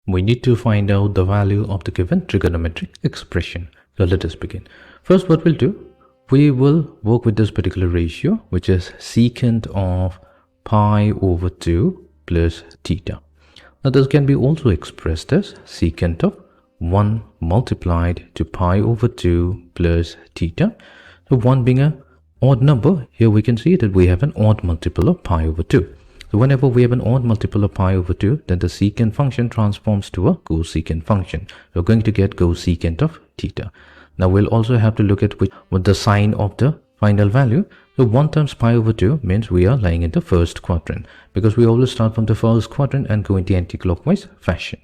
We need to find out the value of the given trigonometric expression. So let us begin. First, what we'll do, we will work with this particular ratio, which is secant of pi over 2 plus theta. Now this can be also expressed as secant of 1 multiplied to pi over 2 plus theta. So 1 being an odd number, here we can see that we have an odd multiple of pi over 2. So whenever we have an odd multiple of pi over 2, then the secant function transforms to a cosecant function. So we're going to get cosecant of theta. Now we'll also have to look at what the sign of the final value. So 1 times pi over 2 means we are lying in the first quadrant, because we always start from the first quadrant and go in the anti-clockwise fashion.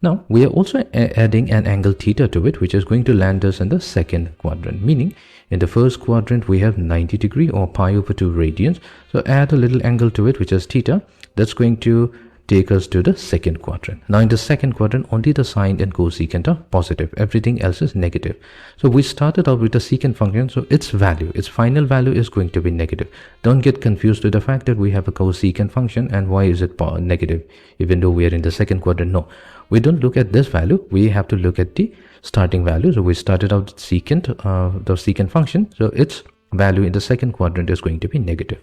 Now we are also adding an angle theta to it, which is going to land us in the second quadrant, meaning in the first quadrant we have 90 degree or pi over 2 radians. So add a little angle to it, which is theta. That's going to take us to the second quadrant. Now in the second quadrant, only the sine and cosecant are positive. Everything else is negative. So we started out with the secant function, so its final value is going to be negative. Don't get confused with the fact that we have a cosecant function and why is it negative even though we are in the second quadrant. No, we don't look at this value. We have to look at the starting value. So we started out secant, the secant function. So its value in the second quadrant is going to be negative.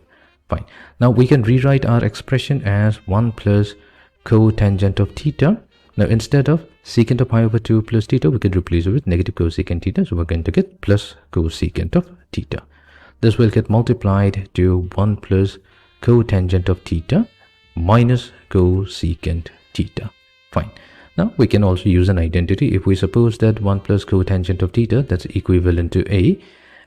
Fine. Now we can rewrite our expression as 1 plus cotangent of theta. Now instead of secant of pi over 2 plus theta, we can replace it with negative cosecant theta. So we're going to get plus cosecant of theta. This will get multiplied to 1 plus cotangent of theta minus cosecant theta. Fine. Now we can also use an identity. If we suppose that 1 plus cotangent of theta, that's equivalent to A,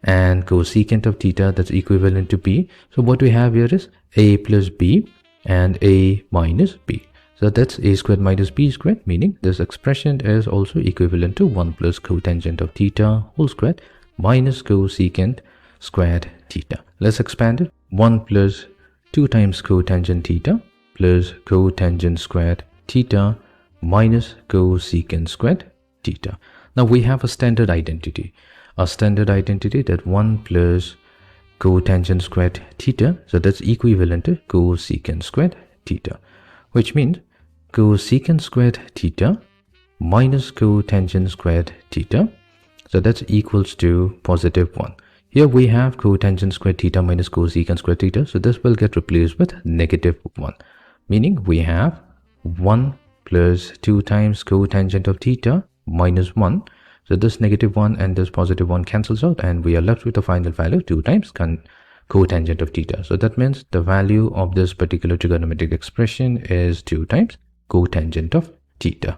and cosecant of theta, that's equivalent to B. So what we have here is A plus B and A minus B. So that's A squared minus B squared, meaning this expression is also equivalent to 1 plus cotangent of theta whole squared minus cosecant squared theta. Let's expand it. 1 plus 2 times cotangent theta plus cotangent squared theta minus cosecant squared theta. Now we have a standard identity. A standard identity that 1 plus cotangent squared theta, so that's equivalent to cosecant squared theta, which means cosecant squared theta minus cotangent squared theta, so that's equals to positive 1. Here we have cotangent squared theta minus cosecant squared theta, so this will get replaced with negative 1, meaning we have 1 plus 2 times cotangent of theta minus 1. So this negative 1 and this positive 1 cancels out, and we are left with the final value 2 times cotangent of theta. So that means the value of this particular trigonometric expression is 2 times cotangent of theta.